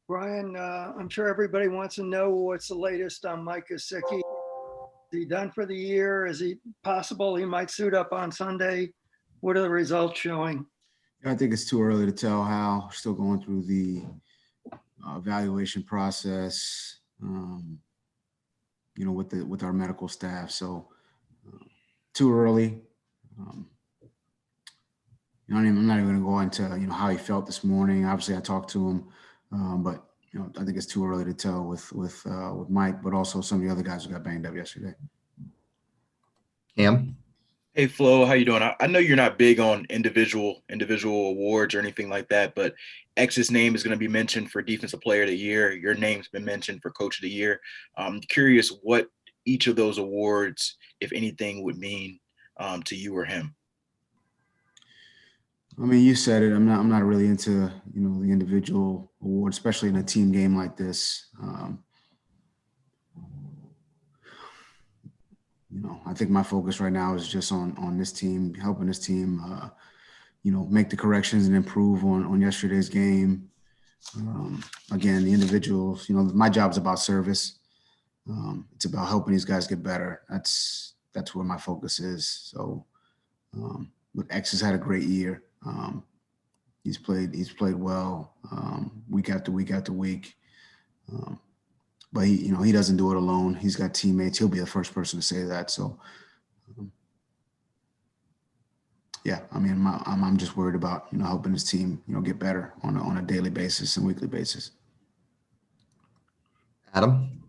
Brian, I'm sure everybody wants to know what's the latest on Mike Gesicki. Is he done for the year? Is he possible he might suit up on Sunday? What are the results showing? I think it's too early to tell how. We're still going through the evaluation process, with our medical staff. So too early. Um, I'm not even going to go into how he felt this morning. Obviously, I talked to him, but I think it's too early to tell with Mike, but also some of the other guys who got banged up yesterday. Cam? Hey Flo, how you doing? I know you're not big on individual awards or anything like that, but X's name is going to be mentioned for Defensive Player of the Year. Your name's been mentioned for Coach of the Year. I'm curious what each of those awards, if anything, would mean to you or him. I mean, you said it. I'm not really into the individual award, especially in a team game like this. I think my focus right now is just on this team, helping this team, make the corrections and improve on yesterday's game. Again, the individuals, my job is about service. It's about helping these guys get better. That's where my focus is. So, but X has had a great year. He's played well week after week after week. But he doesn't do it alone. He's got teammates. He'll be the first person to say that. So, yeah, I mean, I'm just worried about helping his team get better on a daily basis and weekly basis. Adam?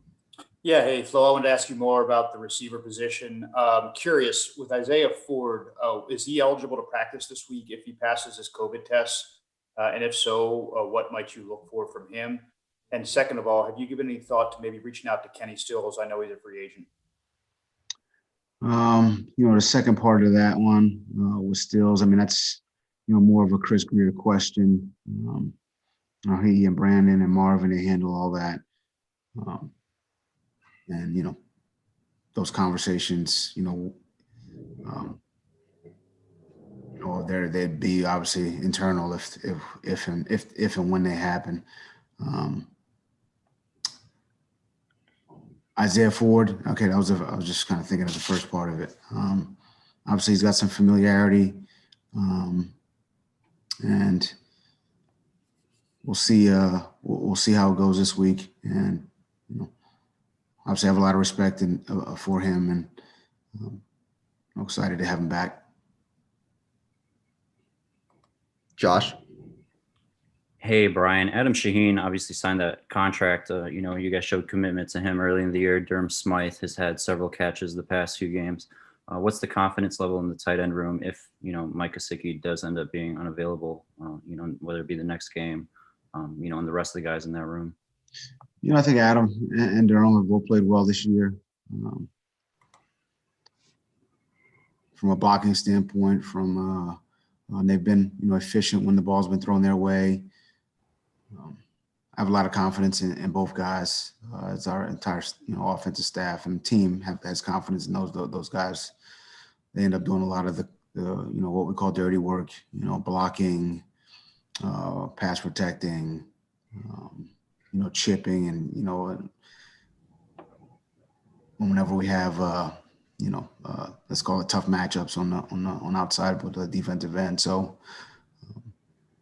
Yeah, hey, Flo, I wanted to ask you more about the receiver position. Curious, with Isaiah Ford, is he eligible to practice this week if he passes his COVID test? And if so, what might you look for from him? And second of all, have you given any thought to maybe reaching out to Kenny Stills? I know he's a free agent. The second part of that one with Stills, I mean, that's, more of a Chris Greer question. He and Brandon and Marvin, they handle all that. And, those conversations, they'd be obviously internal if and when they happen. Isaiah Ford. Okay, I was just kind of thinking of the first part of it. Obviously, he's got some familiarity, and we'll see. We'll see how it goes this week. And obviously, I have a lot of respect for him, and I'm excited to have him back. Josh? Hey, Brian. Adam Shaheen obviously signed that contract. You guys showed commitment to him early in the year. Durham Smythe has had several catches the past few games. What's the confidence level in the tight end room if, Mike Gesicki does end up being unavailable, whether it be the next game, and the rest of the guys in that room? I think Adam and Durham have both played well this year. From a blocking standpoint, they've been, efficient when the ball's been thrown their way. I have a lot of confidence in both guys. As our entire, offensive staff and team has confidence in those guys. They end up doing a lot of the what we call dirty work. Blocking, pass protecting, chipping, and whenever we have let's call it tough matchups on outside with the defensive end. So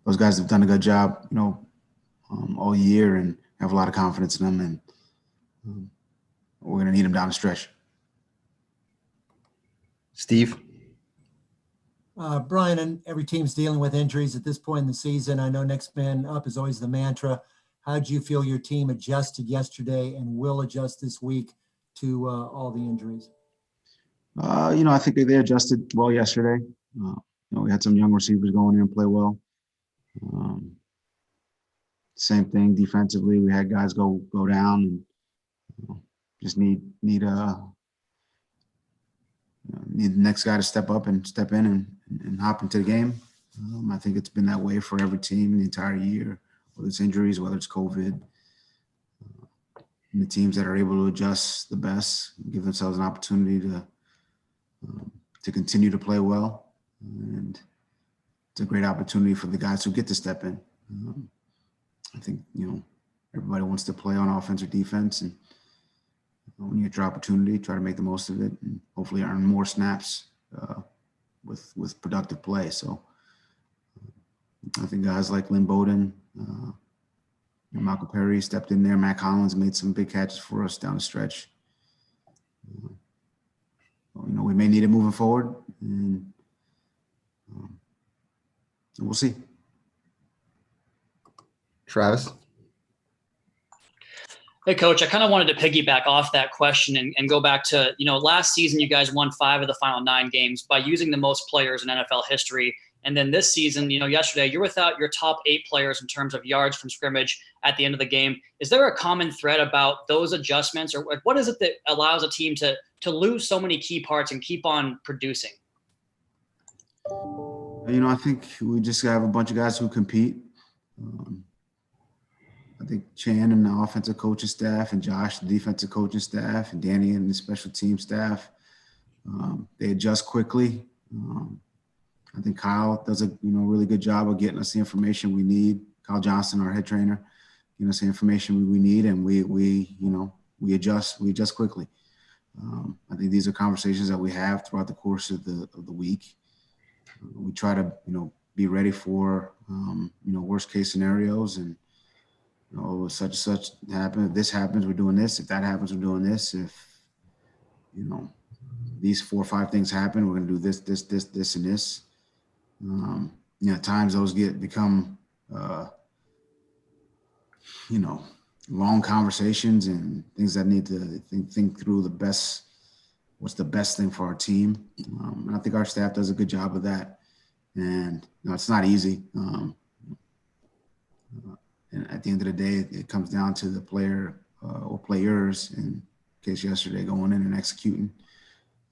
those guys have done a good job, all year, and have a lot of confidence in them, and we're going to need them down the stretch. Steve? Brian, and every team's dealing with injuries at this point in the season. I know next man up is always the mantra. How did you feel your team adjusted yesterday and will adjust this week to all the injuries? I think they adjusted well yesterday. We had some young receivers going in and play well. Same thing defensively. We had guys go down, and just need the next guy to step in and hop into the game. I think it's been that way for every team the entire year, whether it's injuries, whether it's COVID. And the teams that are able to adjust the best give themselves an opportunity to continue to play well, and it's a great opportunity for the guys who get to step in. I think everybody wants to play on offense or defense, and when you get your opportunity, try to make the most of it, and hopefully earn more snaps with productive play. So I think guys like Lynn Bowden, Malcolm Perry stepped in there. Matt Collins made some big catches for us down the stretch. We may need it moving forward, and we'll see. Travis? Hey, Coach, I kind of wanted to piggyback off that question and go back to, last season you guys won 5 of the final 9 games by using the most players in NFL history. And then this season, yesterday, you're without your top 8 players in terms of yards from scrimmage at the end of the game. Is there a common thread about those adjustments, or what is it that allows a team to lose so many key parts and keep on producing? I think we just have a bunch of guys who compete. I think Chan and the offensive coaching staff, and Josh, the defensive coaching staff, and Danny and the special team staff, they adjust quickly. I think Kyle does a really good job of getting us the information we need. Kyle Johnson, our head trainer, getting us the information we need, and we adjust quickly. I think these are conversations that we have throughout the course of the week. We try to be ready for worst case scenarios, and such and such happens. If this happens, we're doing this. If that happens, we're doing this. If these 4 or 5 things happen, we're going to do this, and this. At times those become long conversations and things that need to think through what's the best thing for our team. And I think our staff does a good job of that. And it's not easy. And at the end of the day, it comes down to the player or players, in case yesterday, going in and executing.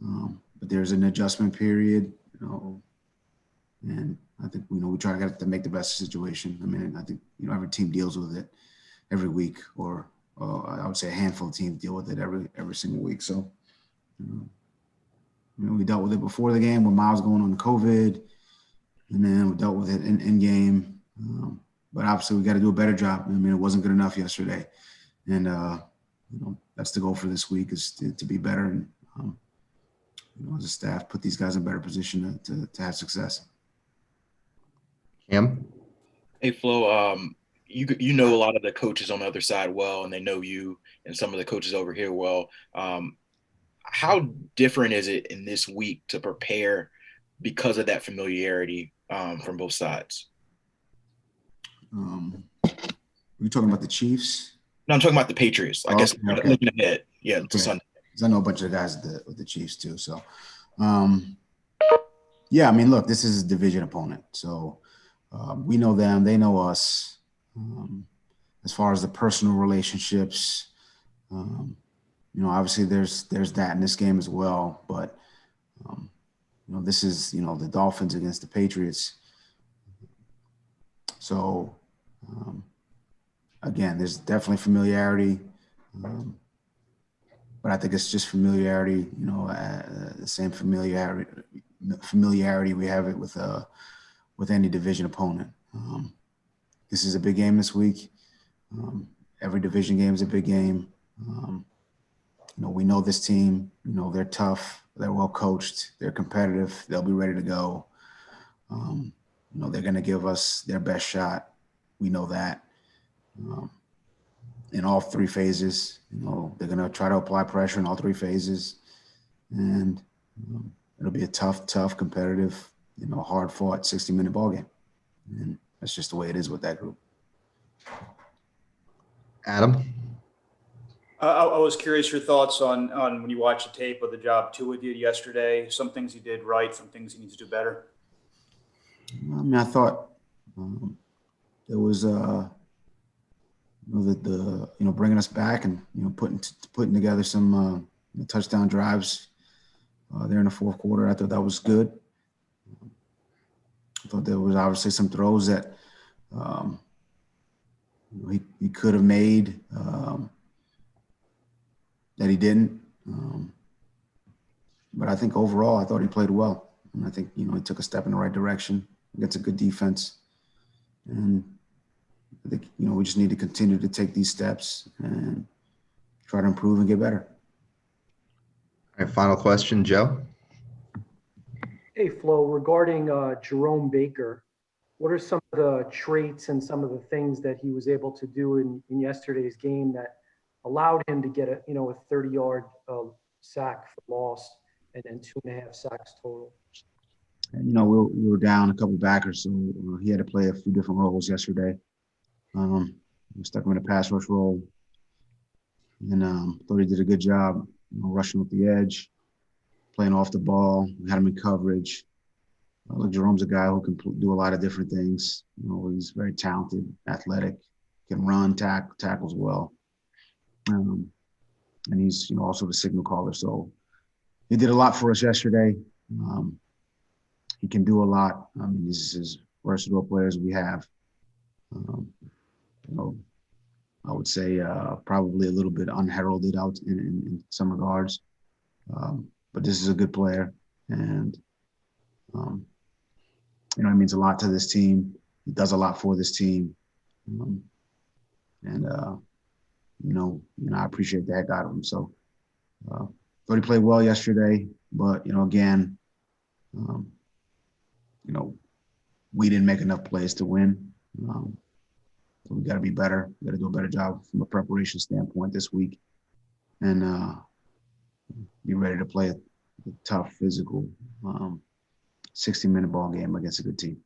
But there's an adjustment period, and I think, we try to make the best situation. I mean, I think, every team deals with it every week, or I would say a handful of teams deal with it every single week. So, we dealt with it before the game when Miles going on COVID, and then we dealt with it in game. But obviously we got to do a better job. I mean, it wasn't good enough yesterday. And, that's the goal for this week, is to be better. And, as a staff, put these guys in a better position to have success. Cam? Hey, Flo, you know a lot of the coaches on the other side well, and they know you and some of the coaches over here well. How different is it in this week to prepare because of that familiarity from both sides? We're talking about the Chiefs? No, I'm talking about the Patriots. I guess Okay. looking ahead, to Okay. Sunday. 'Cause I know a bunch of the guys with the Chiefs too. So, yeah, I mean, look, this is a division opponent. So we know them, they know us. As far as the personal relationships, obviously there's that in this game as well. But, this is, the Dolphins against the Patriots. So, again, there's definitely familiarity. But I think it's just familiarity, the same familiarity we have it with any division opponent. This is a big game this week. Every division game is a big game. We know this team. They're tough. They're well coached. They're competitive. They'll be ready to go. They're going to give us their best shot. We know that. In all 3 phases, they're going to try to apply pressure in all 3 phases, and it'll be a tough, competitive, hard-fought 60-minute ball game, and that's just the way it is with that group. Adam? I was curious your thoughts on when you watched the tape of the job Tua did yesterday. Some things he did right, some things he needs to do better. I mean, I thought there was bringing us back and putting together some touchdown drives there in the fourth quarter. I thought that was good. I thought there was obviously some throws that he could have made that he didn't. But I think overall, I thought he played well, and I think he took a step in the right direction against a good defense, and I think, we just need to continue to take these steps and try to improve and get better. All right, final question, Joe. Hey, Flo, regarding Jerome Baker, what are some of the traits and some of the things that he was able to do in yesterday's game that allowed him to get a 30-yard sack for loss and then 2.5 sacks total? And, we were down a couple backers, so he had to play a few different roles yesterday. We stuck him in a pass rush role, and thought he did a good job, rushing up the edge, playing off the ball. We had him in coverage. Look, Jerome's a guy who can do a lot of different things. He's very talented, athletic, can run, tackles well, and he's also the signal caller. So he did a lot for us yesterday. He can do a lot. I mean, he's as versatile players we have. I would say probably a little bit unheralded out in some regards. But this is a good player, and it means a lot to this team. He does a lot for this team, and I appreciate the heck out of him. So thought he played well yesterday, but again, we didn't make enough plays to win. So we got to be better. We got to do a better job from a preparation standpoint this week, and be ready to play a tough, physical, 60-minute ball game against a good team.